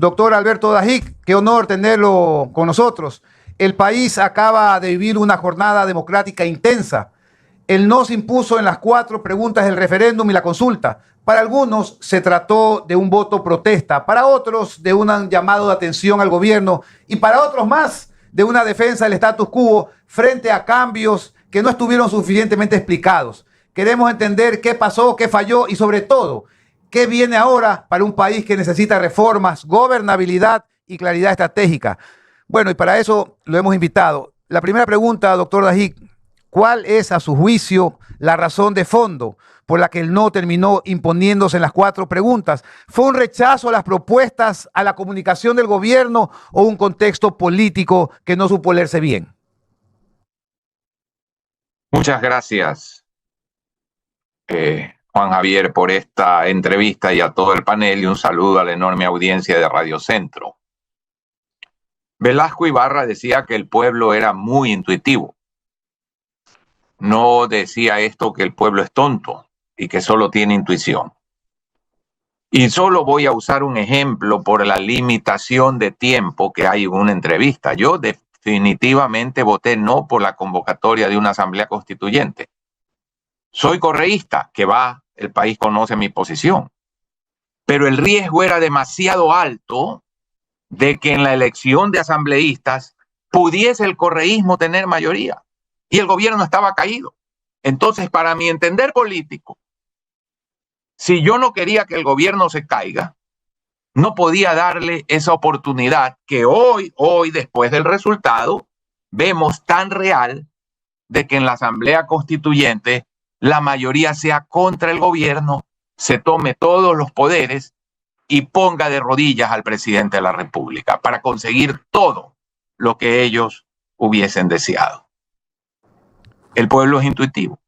Doctor Alberto Dajic, qué honor tenerlo con nosotros. El país acaba de vivir una jornada democrática intensa. El no se impuso en las 4 preguntas del referéndum y la consulta. Para algunos se trató de un voto protesta, para otros de un llamado de atención al gobierno y para otros más de una defensa del status quo frente a cambios que no estuvieron suficientemente explicados. Queremos entender qué pasó, qué falló y sobre todo, qué viene ahora para un país que necesita reformas, gobernabilidad y claridad estratégica. Bueno, y para eso lo hemos invitado. La primera pregunta, doctor Dajic, ¿cuál es, a su juicio, la razón de fondo por la que el no terminó imponiéndose en las 4 preguntas? ¿Fue un rechazo a las propuestas, a la comunicación del gobierno o un contexto político que no supo leerse bien? Muchas gracias, Juan Javier, por esta entrevista y a todo el panel, y un saludo a la enorme audiencia de Radio Centro. Velasco Ibarra decía que el pueblo era muy intuitivo. No decía esto que el pueblo es tonto y que solo tiene intuición. Y solo voy a usar un ejemplo por la limitación de tiempo que hay en una entrevista. Yo definitivamente voté no por la convocatoria de una asamblea constituyente. Soy correísta, el país conoce mi posición. Pero el riesgo era demasiado alto de que en la elección de asambleístas pudiese el correísmo tener mayoría y el gobierno estaba caído. Entonces, para mi entender político, si yo no quería que el gobierno se caiga, no podía darle esa oportunidad que hoy, después del resultado, vemos tan real de que en la asamblea constituyente la mayoría sea contra el gobierno, se tome todos los poderes y ponga de rodillas al presidente de la República para conseguir todo lo que ellos hubiesen deseado. El pueblo es intuitivo.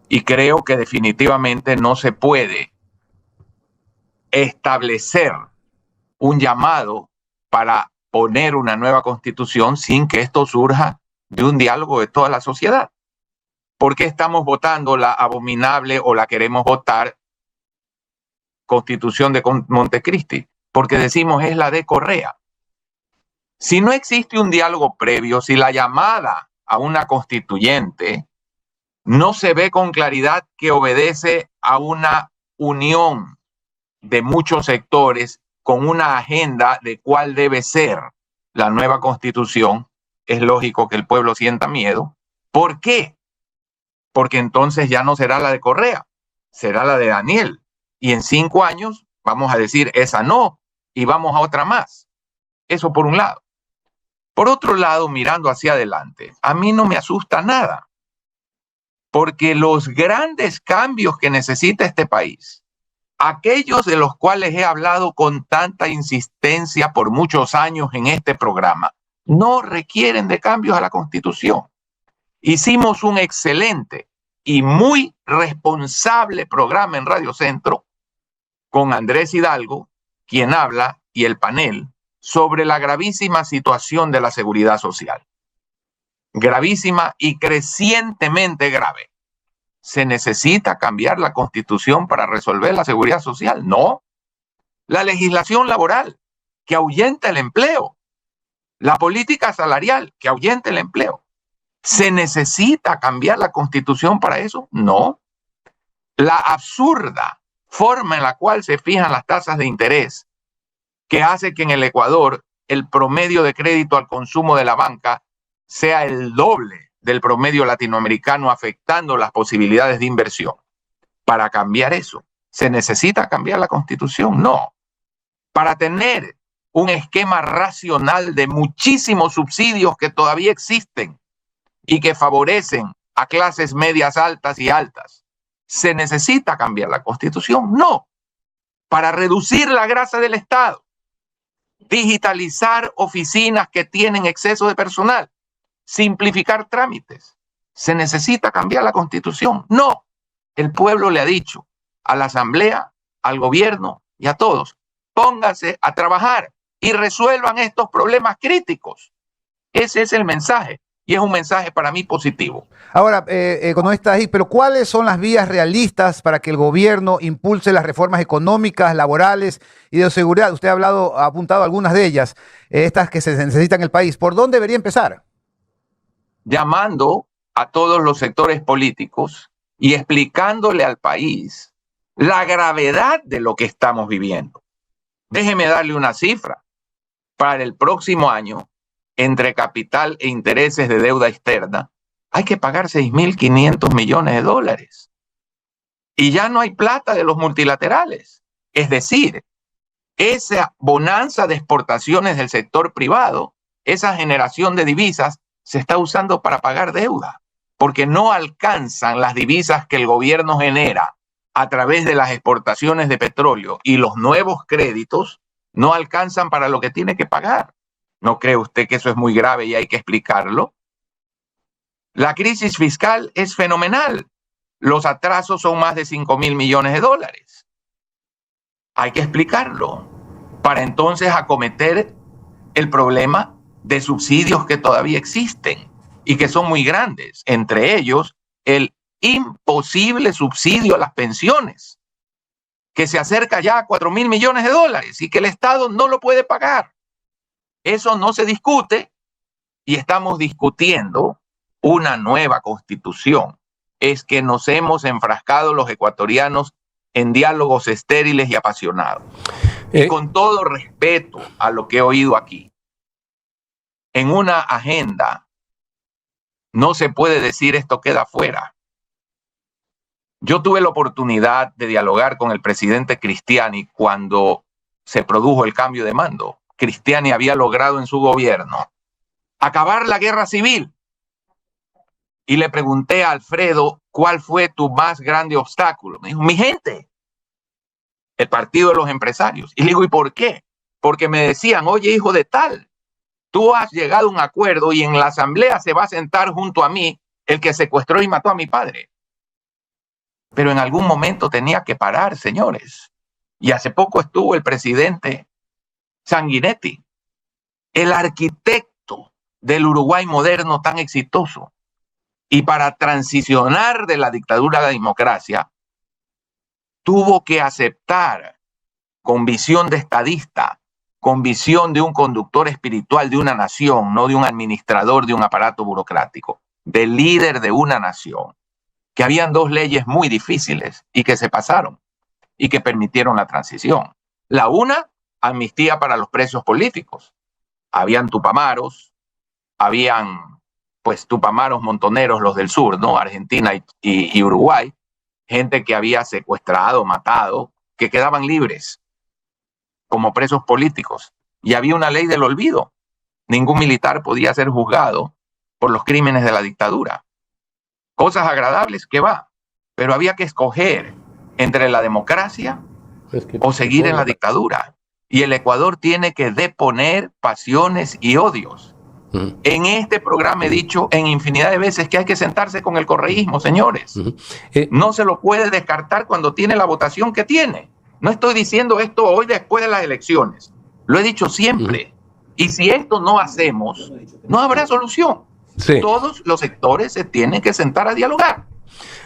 Y creo que definitivamente no se puede establecer un llamado para poner una nueva constitución sin que esto surja de un diálogo de toda la sociedad. ¿Por qué estamos votando la abominable o la queremos votar Constitución de Montecristi? Porque decimos es la de Correa. Si no existe un diálogo previo, si la llamada a una constituyente no se ve con claridad que obedece a una unión de muchos sectores con una agenda de cuál debe ser la nueva constitución, es lógico que el pueblo sienta miedo. ¿Por qué? Porque entonces ya no será la de Correa, será la de Daniel. Y en 5 años vamos a decir esa no y vamos a otra más. Eso por un lado. Por otro lado, mirando hacia adelante, a mí no me asusta nada. Porque los grandes cambios que necesita este país, aquellos de los cuales he hablado con tanta insistencia por muchos años en este programa, no requieren de cambios a la Constitución. Hicimos un excelente y muy responsable programa en Radio Centro con Andrés Hidalgo, quien habla, y el panel, sobre la gravísima situación de la seguridad social. Gravísima y crecientemente grave. ¿Se necesita cambiar la Constitución para resolver la seguridad social? No. La legislación laboral, que ahuyenta el empleo. La política salarial, que ahuyenta el empleo. ¿Se necesita cambiar la Constitución para eso? No. La absurda forma en la cual se fijan las tasas de interés, que hace que en el Ecuador el promedio de crédito al consumo de la banca sea el doble del promedio latinoamericano, afectando las posibilidades de inversión. Para cambiar eso, ¿se necesita cambiar la Constitución? No. Para tener un esquema racional de muchísimos subsidios que todavía existen y que favorecen a clases medias altas y altas, ¿se necesita cambiar la Constitución? No. Para reducir la grasa del Estado, digitalizar oficinas que tienen exceso de personal, simplificar trámites, ¿se necesita cambiar la Constitución? No. El pueblo le ha dicho a la Asamblea, al gobierno y a todos, pónganse a trabajar y resuelvan estos problemas críticos. Ese es el mensaje. y es un mensaje para mí positivo. Ahora, economista, pero ¿cuáles son las vías realistas para que el gobierno impulse las reformas económicas, laborales y de seguridad? Usted ha apuntado algunas de ellas, estas que se necesitan en el país. ¿Por dónde debería empezar? Llamando a todos los sectores políticos y explicándole al país la gravedad de lo que estamos viviendo. Déjeme darle una cifra. Para el próximo año, entre capital e intereses de deuda externa, hay que pagar 6.500 millones de dólares. Y ya no hay plata de los multilaterales. Es decir, esa bonanza de exportaciones del sector privado, esa generación de divisas, se está usando para pagar deuda, porque no alcanzan las divisas que el gobierno genera a través de las exportaciones de petróleo y los nuevos créditos, no alcanzan para lo que tiene que pagar. ¿No cree usted que eso es muy grave y hay que explicarlo? La crisis fiscal es fenomenal. Los atrasos son más de 5.000 millones de dólares. Hay que explicarlo para entonces acometer el problema de subsidios que todavía existen y que son muy grandes. Entre ellos, el imposible subsidio a las pensiones, que se acerca ya a 4.000 millones de dólares y que el Estado no lo puede pagar. Eso no se discute y estamos discutiendo una nueva constitución. Es que nos hemos enfrascado los ecuatorianos en diálogos estériles y apasionados. Y con todo respeto a lo que he oído aquí, en una agenda no se puede decir esto queda fuera. Yo tuve la oportunidad de dialogar con el presidente Cristiani cuando se produjo el cambio de mando. Cristiani había logrado en su gobierno acabar la guerra civil. Y le pregunté a Alfredo, ¿cuál fue tu más grande obstáculo? Me dijo, mi gente, el partido de los empresarios. Y le digo, ¿y por qué? Porque me decían, oye, hijo de tal, tú has llegado a un acuerdo y en la asamblea se va a sentar junto a mí el que secuestró y mató a mi padre. Pero en algún momento tenía que parar, señores. Y hace poco estuvo el presidente Sanguinetti, el arquitecto del Uruguay moderno tan exitoso. Y para transicionar de la dictadura a la democracia, tuvo que aceptar con visión de estadista, con visión de un conductor espiritual de una nación, no de un administrador de un aparato burocrático, de líder de una nación, que habían dos leyes muy difíciles y que se pasaron y que permitieron la transición. La una, amnistía para los presos políticos. Habían tupamaros, habían pues tupamaros montoneros, los del sur, ¿no? Argentina y Uruguay, gente que había secuestrado, matado, que quedaban libres como presos políticos. Y había una ley del olvido. Ningún militar podía ser juzgado por los crímenes de la dictadura. Cosas agradables que va, pero había que escoger entre la democracia o seguir en la dictadura. Y el Ecuador tiene que deponer pasiones y odios. En este programa he dicho en infinidad de veces que hay que sentarse con el correísmo, señores. No se lo puede descartar cuando tiene la votación que tiene. No estoy diciendo esto hoy después de las elecciones. Lo he dicho siempre. Y si esto no hacemos, no habrá solución. Sí. Todos los sectores se tienen que sentar a dialogar.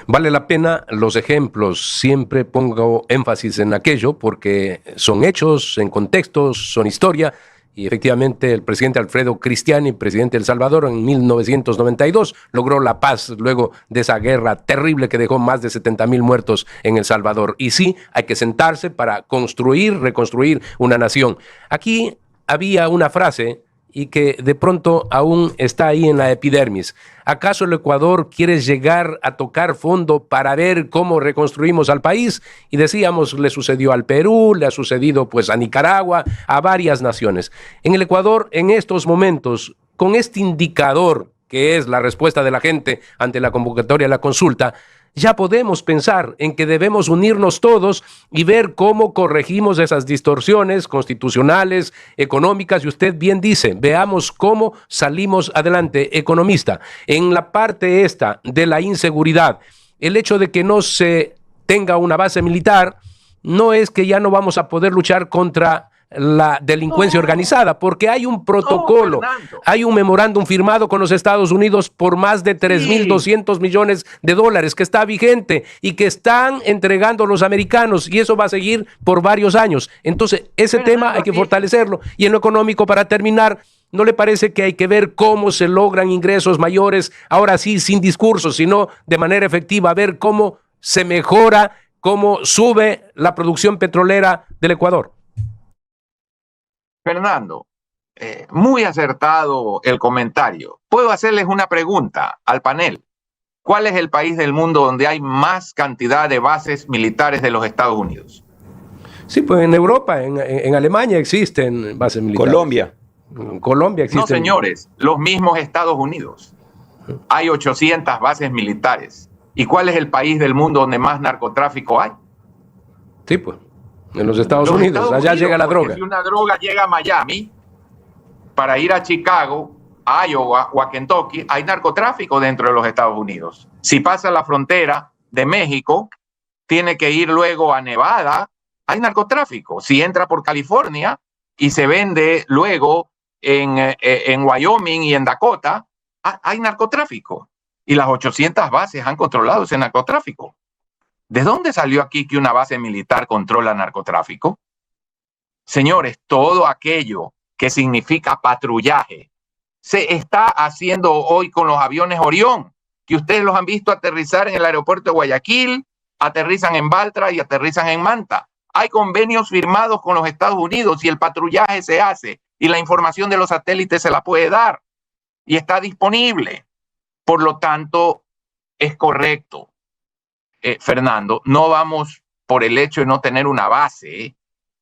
Vale la pena los ejemplos, siempre pongo énfasis en aquello porque son hechos, en contextos, son historia. Y efectivamente el presidente Alfredo Cristiani, presidente de El Salvador, en 1992 logró la paz luego de esa guerra terrible que dejó más de 70,000 muertos en El Salvador. Y sí, hay que sentarse para construir, reconstruir una nación. Aquí había una frase y que de pronto aún está ahí en la epidermis. ¿Acaso el Ecuador quiere llegar a tocar fondo para ver cómo reconstruimos al país? Y decíamos, le sucedió al Perú, le ha sucedido pues a Nicaragua, a varias naciones. En el Ecuador, en estos momentos, con este indicador que es la respuesta de la gente ante la convocatoria a la consulta, ya podemos pensar en que debemos unirnos todos y ver cómo corregimos esas distorsiones constitucionales, económicas, y usted bien dice, veamos cómo salimos adelante. Economista, en la parte esta de la inseguridad, el hecho de que no se tenga una base militar no es que ya no vamos a poder luchar contra la delincuencia organizada, porque hay un protocolo, Fernando. hay un memorándum firmado con los Estados Unidos por más de 3.200 millones de dólares que está vigente y que están entregando los americanos, y eso va a seguir por varios años. Entonces, ese tema hay que fortalecerlo. Y en lo económico, para terminar, ¿no le parece que hay que ver cómo se logran ingresos mayores, ahora sí, sin discursos, sino de manera efectiva, ver cómo se mejora, cómo sube la producción petrolera del Ecuador? Fernando, muy acertado el comentario. Puedo hacerles una pregunta al panel. ¿Cuál es el país del mundo donde hay más cantidad de bases militares de los Estados Unidos? Sí, pues en Europa, en Alemania existen bases militares. Colombia. En Colombia existen. No, señores, los mismos Estados Unidos. Hay 800 bases militares. ¿Y cuál es el país del mundo donde más narcotráfico hay? Sí, pues, en los Estados Unidos. Allá llega la droga. Si una droga llega a Miami para ir a Chicago, a Iowa o a Kentucky, hay narcotráfico dentro de los Estados Unidos. Si pasa la frontera de México, tiene que ir luego a Nevada, hay narcotráfico. Si entra por California y se vende luego en Wyoming y en Dakota, hay narcotráfico. Y las 800 bases han controlado ese narcotráfico. ¿De dónde salió aquí que una base militar controla narcotráfico? Señores, todo aquello que significa patrullaje se está haciendo hoy con los aviones Orión, que ustedes los han visto aterrizar en el aeropuerto de Guayaquil, aterrizan en Baltra y aterrizan en Manta. Hay convenios firmados con los Estados Unidos y el patrullaje se hace y la información de los satélites se la puede dar y está disponible. Por lo tanto, es correcto. Fernando, no vamos por el hecho de no tener una base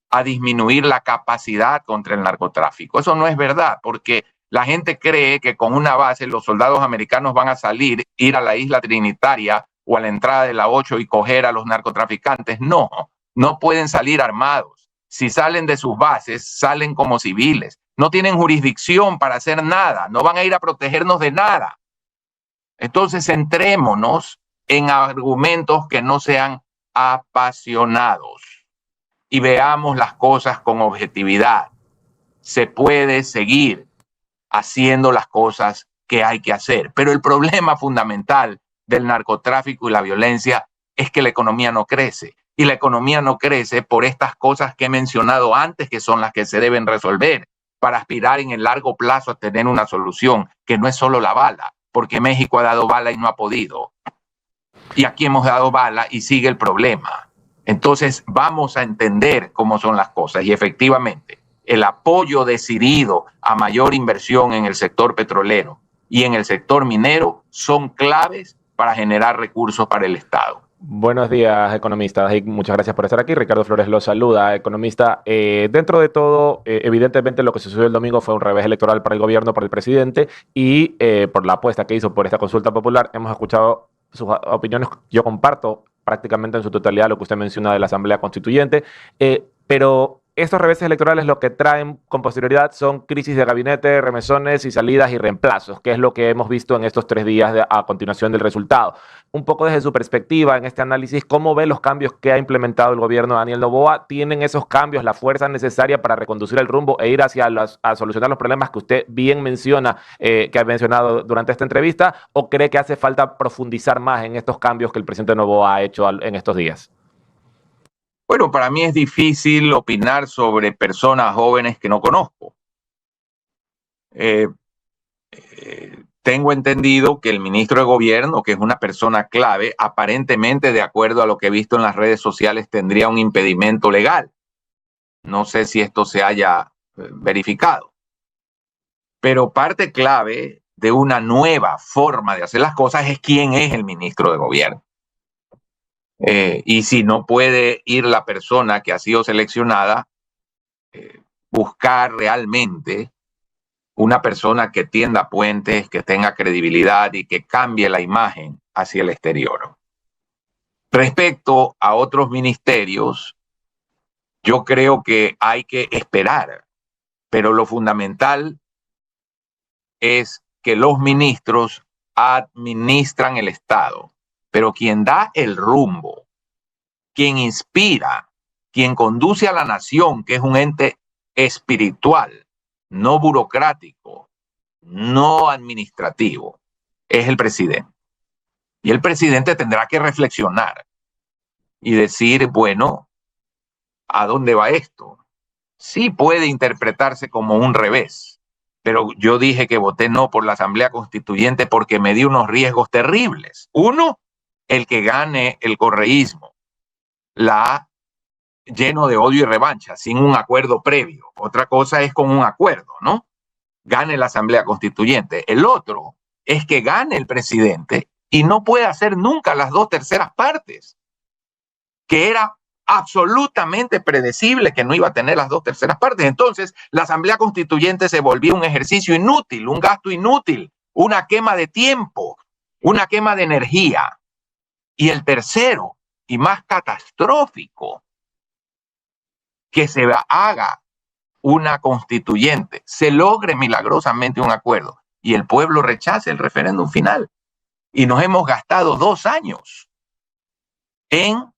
a disminuir la capacidad contra el narcotráfico. Eso no es verdad, porque la gente cree que con una base los soldados americanos van a salir, ir a la isla Trinitaria o a la entrada de la 8 y coger a los narcotraficantes. No, no pueden salir armados. Si salen de sus bases, salen como civiles. No tienen jurisdicción para hacer nada, no van a ir a protegernos de nada. Entonces, centrémonos en argumentos que no sean apasionados y veamos las cosas con objetividad. Se puede seguir haciendo las cosas que hay que hacer, pero el problema fundamental del narcotráfico y la violencia es que la economía no crece, y la economía no crece por estas cosas que he mencionado antes, que son las que se deben resolver para aspirar en el largo plazo a tener una solución que no es solo la bala, porque México ha dado bala y no ha podido. Y aquí hemos dado bala y sigue el problema. Entonces vamos a entender cómo son las cosas y efectivamente el apoyo decidido a mayor inversión en el sector petrolero y en el sector minero son claves para generar recursos para el Estado. Buenos días, economistas, y muchas gracias por estar aquí. Ricardo Flores los saluda, economista. Dentro de todo, evidentemente lo que sucedió el domingo fue un revés electoral para el gobierno, para el presidente, y por la apuesta que hizo por esta consulta popular, hemos escuchado sus opiniones. Yo comparto prácticamente en su totalidad lo que usted menciona de la Asamblea Constituyente, pero estos reveses electorales lo que traen con posterioridad son crisis de gabinete, remesones y salidas y reemplazos, que es lo que hemos visto en estos 3 días a continuación del resultado. Un poco desde su perspectiva en este análisis, ¿cómo ve los cambios que ha implementado el gobierno de Daniel Noboa? ¿Tienen esos cambios la fuerza necesaria para reconducir el rumbo e ir hacia a solucionar los problemas que usted bien menciona, que ha mencionado durante esta entrevista? ¿O cree que hace falta profundizar más en estos cambios que el presidente Noboa ha hecho en estos días? Bueno, para mí es difícil opinar sobre personas jóvenes que no conozco. Tengo entendido que el ministro de Gobierno, que es una persona clave, aparentemente, de acuerdo a lo que he visto en las redes sociales, tendría un impedimento legal. No sé si esto se haya verificado. Pero parte clave de una nueva forma de hacer las cosas es quién es el ministro de Gobierno. Y si no puede ir la persona que ha sido seleccionada, buscar realmente una persona que tienda puentes, que tenga credibilidad y que cambie la imagen hacia el exterior. Respecto a otros ministerios, yo creo que hay que esperar, pero lo fundamental es que los ministros administran el Estado. Pero quien da el rumbo, quien inspira, quien conduce a la nación, que es un ente espiritual, no burocrático, no administrativo, es el presidente. Y el presidente tendrá que reflexionar y decir, bueno, ¿a dónde va esto? Sí puede interpretarse como un revés, pero yo dije que voté no por la Asamblea Constituyente porque me dio unos riesgos terribles. Uno, el que gane el correísmo, lleno de odio y revancha, sin un acuerdo previo. Otra cosa es con un acuerdo, ¿no? Gane la Asamblea Constituyente. El otro es que gane el presidente y no puede hacer nunca las 2/3 partes, que era absolutamente predecible que no iba a tener las 2/3 partes. Entonces, la Asamblea Constituyente se volvió un ejercicio inútil, un gasto inútil, una quema de tiempo, una quema de energía. Y el tercero, y más catastrófico, que se haga una constituyente, se logre milagrosamente un acuerdo y el pueblo rechace el referéndum final. Y nos hemos gastado 2 años en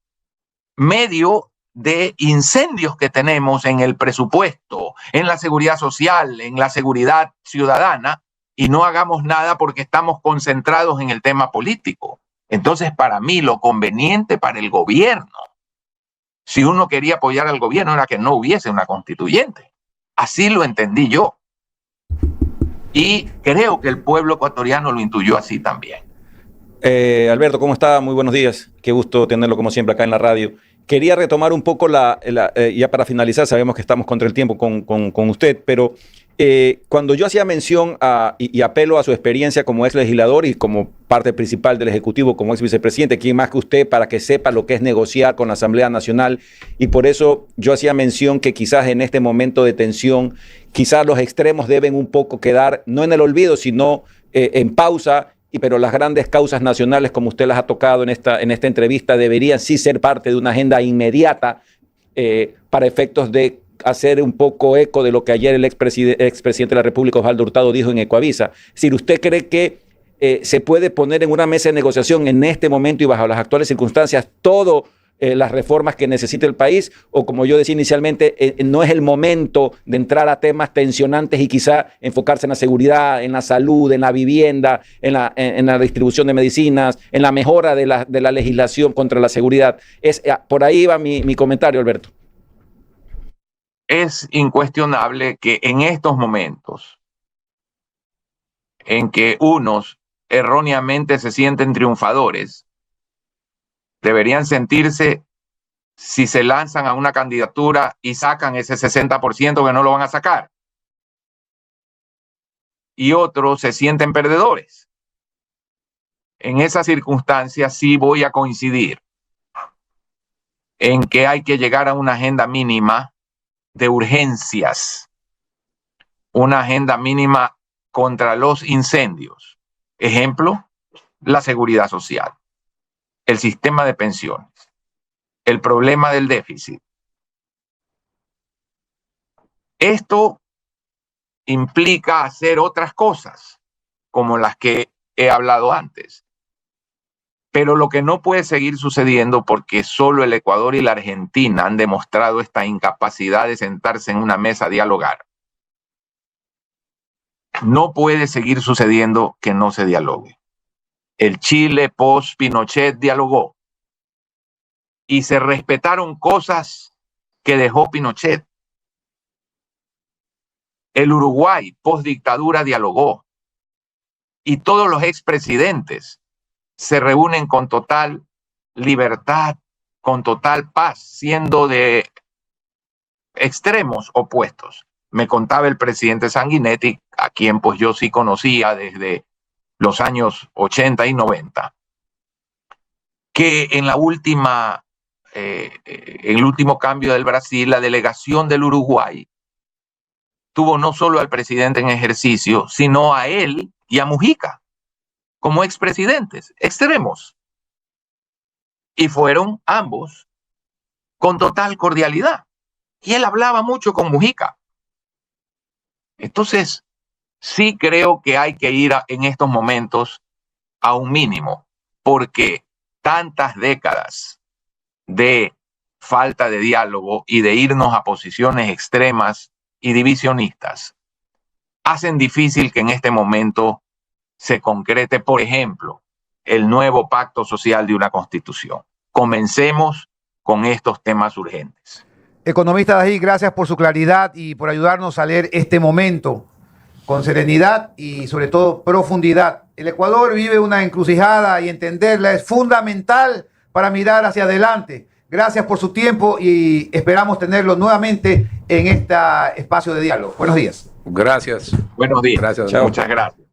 medio de incendios que tenemos en el presupuesto, en la seguridad social, en la seguridad ciudadana, y no hagamos nada porque estamos concentrados en el tema político. Entonces, para mí, lo conveniente para el gobierno, si uno quería apoyar al gobierno, era que no hubiese una constituyente. Así lo entendí yo. Y creo que el pueblo ecuatoriano lo intuyó así también. Alberto, ¿cómo está? Muy buenos días. Qué gusto tenerlo como siempre acá en la radio. Quería retomar un poco ya para finalizar, sabemos que estamos contra el tiempo con usted, pero cuando yo hacía mención y apelo a su experiencia como ex legislador y como parte principal del Ejecutivo, como ex vicepresidente, ¿quién más que usted para que sepa lo que es negociar con la Asamblea Nacional? Y por eso yo hacía mención que quizás en este momento de tensión, quizás los extremos deben un poco quedar, no en el olvido, sino en pausa. Pero las grandes causas nacionales, como usted las ha tocado en esta entrevista, deberían sí ser parte de una agenda inmediata para efectos de hacer un poco eco de lo que ayer el expresidente de la República, Osvaldo Hurtado, dijo en Ecoavisa. Es decir, ¿usted cree que se puede poner en una mesa de negociación en este momento y bajo las actuales circunstancias todo las reformas que necesita el país? O como yo decía inicialmente, no es el momento de entrar a temas tensionantes y quizá enfocarse en la seguridad, en la salud, en la vivienda, en la distribución de medicinas, en la mejora de la legislación contra la seguridad. Por ahí va mi comentario, Alberto. Es incuestionable que en estos momentos en que unos erróneamente se sienten triunfadores, deberían sentirse si se lanzan a una candidatura y sacan ese 60% que no lo van a sacar. Y otros se sienten perdedores. En esas circunstancias sí voy a coincidir en que hay que llegar a una agenda mínima de urgencias, una agenda mínima contra los incendios. Ejemplo, la seguridad social, el sistema de pensiones, el problema del déficit. Esto implica hacer otras cosas, como las que he hablado antes. Pero lo que no puede seguir sucediendo, porque solo el Ecuador y la Argentina han demostrado esta incapacidad de sentarse en una mesa a dialogar. No puede seguir sucediendo que no se dialogue. El Chile post-Pinochet dialogó y se respetaron cosas que dejó Pinochet. El Uruguay post-dictadura dialogó y todos los expresidentes se reúnen con total libertad, con total paz, siendo de extremos opuestos. Me contaba el presidente Sanguinetti, a quien pues yo sí conocía desde los años 80 y 90, que en el último cambio del Brasil, la delegación del Uruguay tuvo no solo al presidente en ejercicio, sino a él y a Mujica como expresidentes extremos. Y fueron ambos con total cordialidad. Y él hablaba mucho con Mujica. Entonces, sí creo que hay que ir en estos momentos a un mínimo, porque tantas décadas de falta de diálogo y de irnos a posiciones extremas y divisionistas hacen difícil que en este momento se concrete, por ejemplo, el nuevo pacto social de una constitución. Comencemos con estos temas urgentes. Economista Dají, gracias por su claridad y por ayudarnos a leer este momento con serenidad y sobre todo profundidad. El Ecuador vive una encrucijada y entenderla es fundamental para mirar hacia adelante. Gracias por su tiempo y esperamos tenerlo nuevamente en este espacio de diálogo. Buenos días. Gracias. Buenos días. Gracias. Chao. Muchas gracias.